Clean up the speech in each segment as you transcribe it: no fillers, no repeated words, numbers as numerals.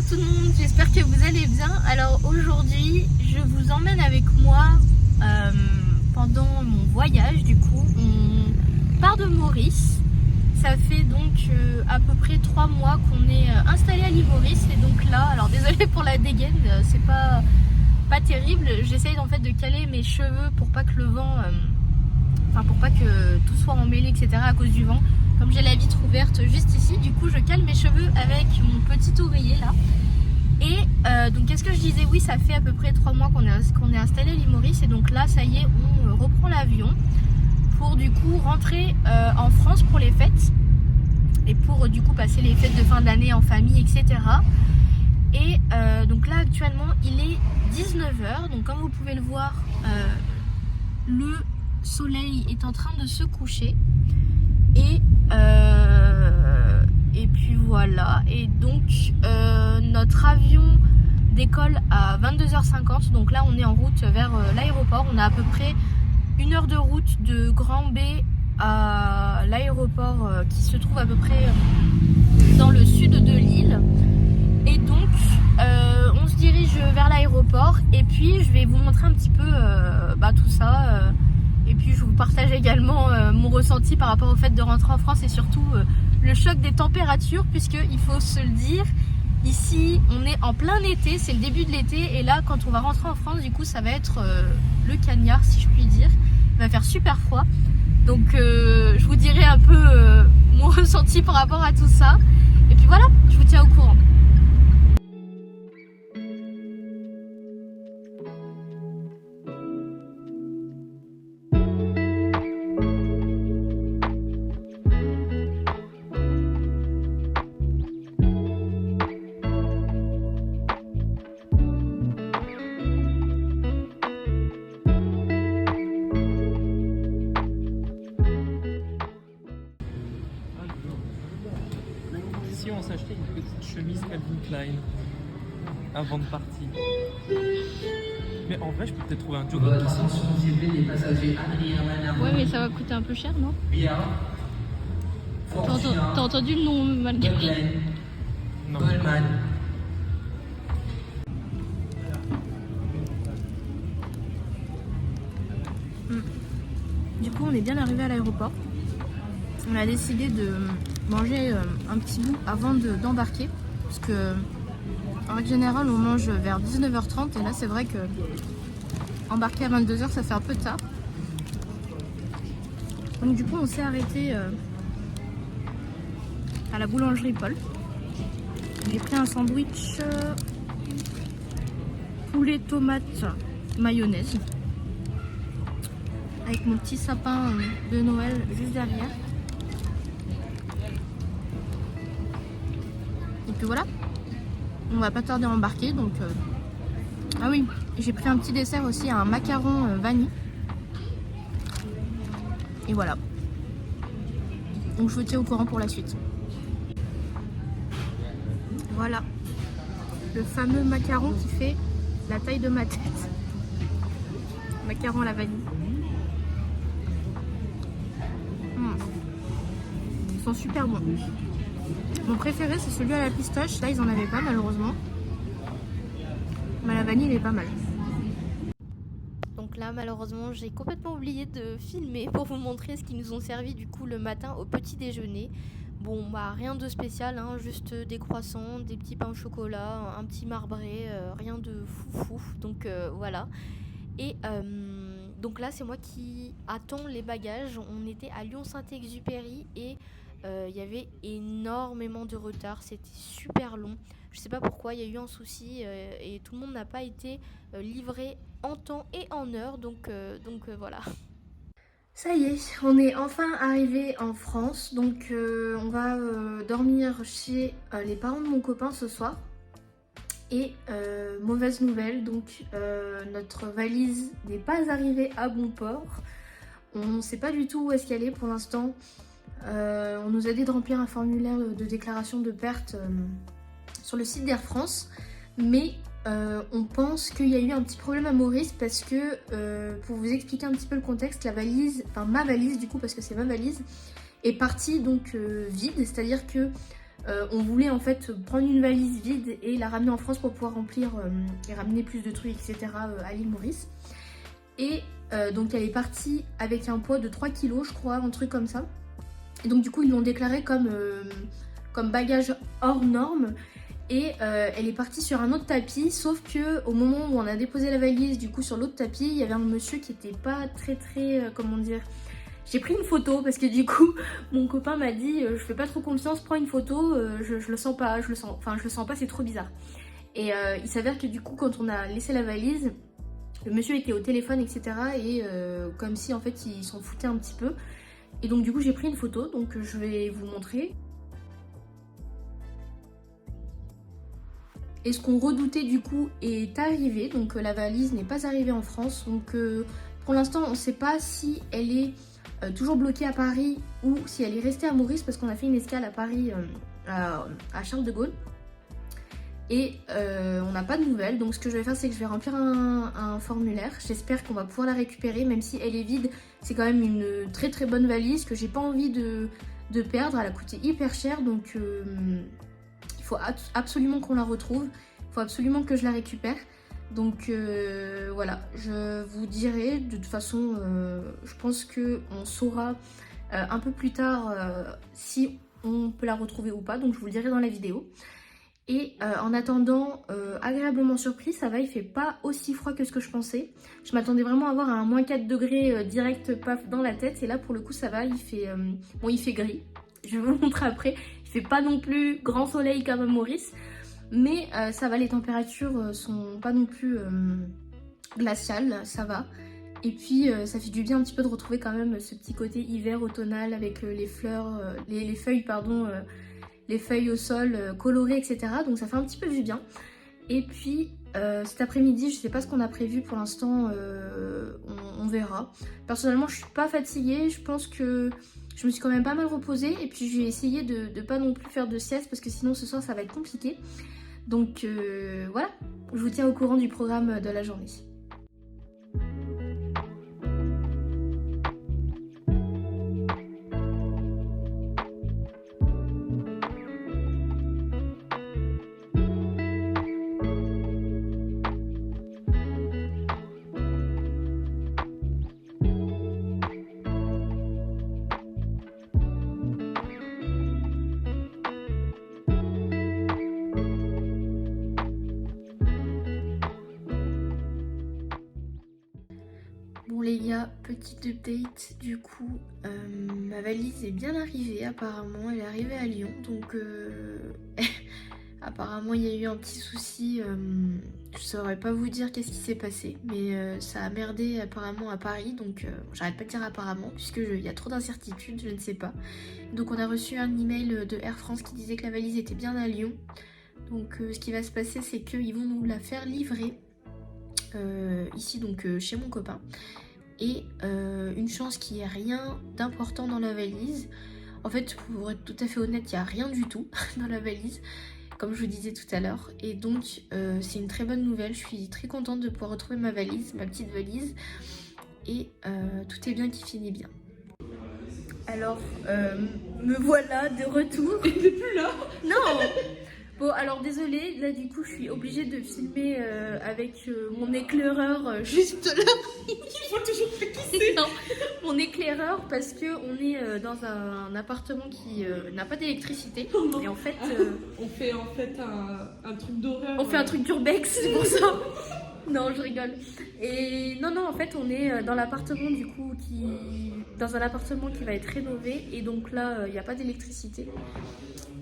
tout le monde, j'espère que vous allez bien. Alors aujourd'hui, je vous emmène avec moi pendant mon voyage. Du coup, on part de Maurice. Ça fait donc à peu près 3 mois qu'on est installé à l'île Maurice. Et donc là, alors désolée pour la dégaine, c'est pas terrible. J'essaye en fait de caler mes cheveux pour pas que le vent, pour pas que tout soit emmêlé, etc. à cause du vent. Comme j'ai la vitre ouverte juste ici, du coup je cale mes cheveux avec mon petit oreiller là. Et donc qu'est-ce que je disais, oui, ça fait à peu près 3 mois qu'on est installé à l'île Maurice. Et donc là ça y est, on reprend l'avion pour du coup rentrer en France pour les fêtes. Et pour du coup passer les fêtes de fin d'année en famille, etc. Et donc là actuellement il est 19h. Donc comme vous pouvez le voir, le soleil est en train de se coucher. Et puis voilà, et donc notre avion décolle à 22h50, donc là on est en route vers l'aéroport. On a à peu près 1 heure de route de Grand B à l'aéroport qui se trouve à peu près dans le sud de l'île. Et donc on se dirige vers l'aéroport et puis je vais vous montrer un petit peu tout ça. Et puis je vous partage également mon ressenti par rapport au fait de rentrer en France et surtout le choc des températures, puisqu'il faut se le dire, ici on est en plein été, c'est le début de l'été, et là quand on va rentrer en France, du coup ça va être le cagnard si je puis dire. Il va faire super froid, donc je vous dirai un peu mon ressenti par rapport à tout ça. Et puis voilà, je vous tiens au courant. Si on s'achetait une petite chemise Calvin Klein avant de partir. Mais en vrai, je peux peut-être trouver un job. Attention, s'il vous plaît, les passagers Adrien Manamon. Ouais, mais ça va coûter un peu cher, non? Bien. T'as entendu le nom malgré? Non. Goldman. Du coup, on est bien arrivé à l'aéroport. On a décidé de manger un petit bout avant d'embarquer. Parce que, en règle générale, on mange vers 19h30. Et là, c'est vrai que embarquer à 22h, ça fait un peu tard. Donc, du coup, on s'est arrêté à la boulangerie Paul. J'ai pris un sandwich poulet, tomate, mayonnaise. Avec mon petit sapin de Noël juste derrière. Et puis voilà, on va pas tarder à embarquer. Donc ah oui, j'ai pris un petit dessert aussi, un macaron vanille. Et voilà, donc je vous tiens au courant pour la suite. Voilà, le fameux macaron qui fait la taille de ma tête. Macaron à la vanille. Ils sont super bons. Mon préféré c'est celui à la pistache. Là ils en avaient pas malheureusement. Mais la vanille il est pas mal. Donc là malheureusement j'ai complètement oublié de filmer pour vous montrer ce qu'ils nous ont servi du coup le matin au petit déjeuner. Bon rien de spécial, hein, juste des croissants, des petits pains au chocolat, un petit marbré, rien de foufou. Donc voilà. Et donc là c'est moi qui attends les bagages. On était à Lyon-Saint-Exupéry et il y avait énormément de retard, c'était super long. Je sais pas pourquoi, il y a eu un souci et tout le monde n'a pas été livré en temps et en heure. Donc voilà. Ça y est, on est enfin arrivé en France. Donc on va dormir chez les parents de mon copain ce soir. Et mauvaise nouvelle, donc notre valise n'est pas arrivée à bon port. On ne sait pas du tout où est-ce qu'elle est pour l'instant. On nous a dit de remplir un formulaire de déclaration de perte sur le site d'Air France. Mais on pense qu'il y a eu un petit problème à Maurice parce que, pour vous expliquer un petit peu le contexte, la valise, enfin ma valise du coup parce que c'est ma valise, est partie donc vide. C'est-à-dire que On voulait en fait prendre une valise vide et la ramener en France pour pouvoir remplir et ramener plus de trucs, etc. À l'île Maurice. Et donc elle est partie avec un poids de 3 kilos, je crois, un truc comme ça. Et donc du coup ils l'ont déclaré comme bagage hors norme. Et elle est partie sur un autre tapis, sauf que au moment où on a déposé la valise, du coup sur l'autre tapis, il y avait un monsieur qui était pas très comment dire. J'ai pris une photo parce que du coup mon copain m'a dit je fais pas trop confiance, prends une photo, je le sens pas, je le sens pas, c'est trop bizarre. Et il s'avère que du coup quand on a laissé la valise, le monsieur était au téléphone, etc. Et comme si en fait il s'en foutait un petit peu. Et donc du coup j'ai pris une photo, donc je vais vous montrer. Et ce qu'on redoutait du coup est arrivé, donc la valise n'est pas arrivée en France. Donc pour l'instant on ne sait pas si elle est toujours bloquée à Paris ou si elle est restée à Maurice, parce qu'on a fait une escale à Paris à Charles de Gaulle. Et on n'a pas de nouvelles, donc ce que je vais faire c'est que je vais remplir un formulaire. J'espère qu'on va pouvoir la récupérer, même si elle est vide. C'est quand même une très très bonne valise que j'ai pas envie de perdre. Elle a coûté hyper cher, donc il faut absolument qu'on la retrouve. Il faut absolument que je la récupère. Donc voilà, je vous dirai. De toute façon, je pense qu'on saura un peu plus tard si on peut la retrouver ou pas. Donc je vous le dirai dans la vidéo. Et en attendant, agréablement surpris, ça va, il fait pas aussi froid que ce que je pensais. Je m'attendais vraiment à avoir un moins 4 degrés direct paf dans la tête. Et là pour le coup ça va, il fait gris. Je vais vous montrer après. Il fait pas non plus grand soleil comme à Maurice. Mais ça va, les températures sont pas non plus glaciales, ça va. Et puis ça fait du bien un petit peu de retrouver quand même ce petit côté hiver automnal avec les fleurs, les feuilles pardon, les feuilles au sol colorées, etc. Donc ça fait un petit peu du bien. Et puis cet après-midi, je sais pas ce qu'on a prévu pour l'instant, on verra. Personnellement je suis pas fatiguée, je pense que je me suis quand même pas mal reposée. Et puis je vais essayer de pas non plus faire de sieste parce que sinon ce soir ça va être compliqué. Donc voilà, je vous tiens au courant du programme de la journée. Bon les gars, petite update, du coup ma valise est bien arrivée apparemment, elle est arrivée à Lyon, donc apparemment il y a eu un petit souci, je saurais pas vous dire qu'est-ce qui s'est passé, mais ça a merdé apparemment à Paris, donc j'arrête pas de dire apparemment puisque il y a trop d'incertitudes, je ne sais pas. Donc on a reçu un email de Air France qui disait que la valise était bien à Lyon, donc ce qui va se passer c'est qu'ils vont nous la faire livrer ici donc chez mon copain. Et une chance qu'il n'y ait rien d'important dans la valise. En fait, pour être tout à fait honnête, il n'y a rien du tout dans la valise, comme je vous disais tout à l'heure. Et donc, c'est une très bonne nouvelle. Je suis très contente de pouvoir retrouver ma valise, ma petite valise. Et tout est bien qui finit bien. Alors, me voilà de retour. Il n'est plus là. Non. Bon, alors désolée, là du coup je suis obligée de filmer avec mon éclaireur juste là. Il faut toujours préciser. Non, mon éclaireur parce que on est dans un appartement qui n'a pas d'électricité. Et en fait, on fait en fait un truc d'horreur. On fait un truc d'urbex, c'est pour ça. Non, je rigole. Et non, en fait, on est dans l'appartement du coup dans un appartement qui va être rénové et donc là, il n'y a pas d'électricité.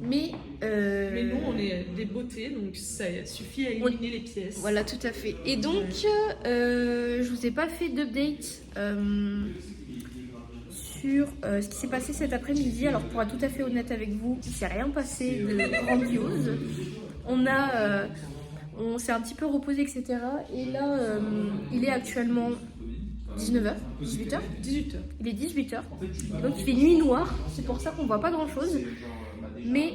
Mais nous, on est des beautés, donc ça suffit à éliminer les pièces. Voilà, tout à fait. Et donc, je vous ai pas fait d'update sur ce qui s'est passé cet après-midi. Alors, pour être tout à fait honnête avec vous, il s'est rien passé de grandiose. On s'est un petit peu reposé, etc. Et là, il est actuellement 19h, 18h 18h. Il est 18h. Donc, il fait nuit noire. C'est pour ça qu'on voit pas grand-chose. Mais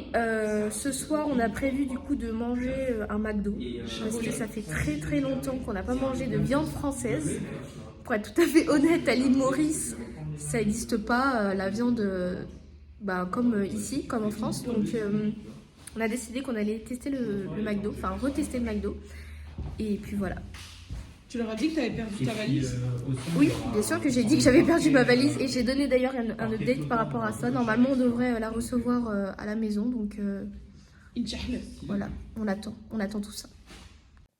ce soir on a prévu du coup de manger un McDo parce que ça fait très très longtemps qu'on n'a pas mangé de viande française. Pour être tout à fait honnête, à l'île Maurice ça n'existe pas la viande comme ici, comme en France. Donc on a décidé qu'on allait tester le McDo, enfin retester le McDo. Et puis voilà. Tu leur as dit que tu avais perdu ta valise? Oui, bien sûr que j'ai dit que j'avais perdu ma valise et j'ai donné d'ailleurs un update par rapport à ça. Normalement, on devrait la recevoir à la maison, donc voilà, on attend tout ça.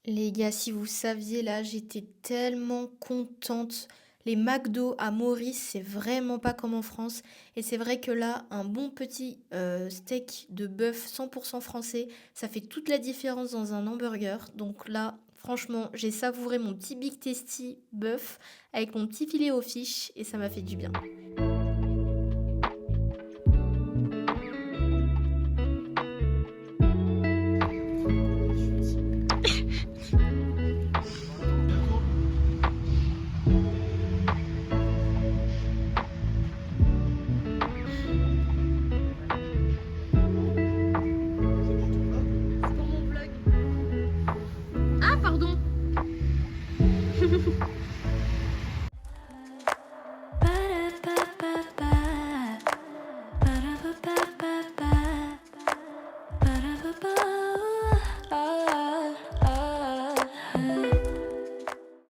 Les gars, si vous saviez, là, j'étais tellement contente. Les McDo à Maurice, c'est vraiment pas comme en France. Et c'est vrai que là, un bon petit steak de bœuf 100% français, ça fait toute la différence dans un hamburger. Donc là, franchement, j'ai savouré mon petit Big Tasty bœuf avec mon petit filet aux fiches et ça m'a fait du bien.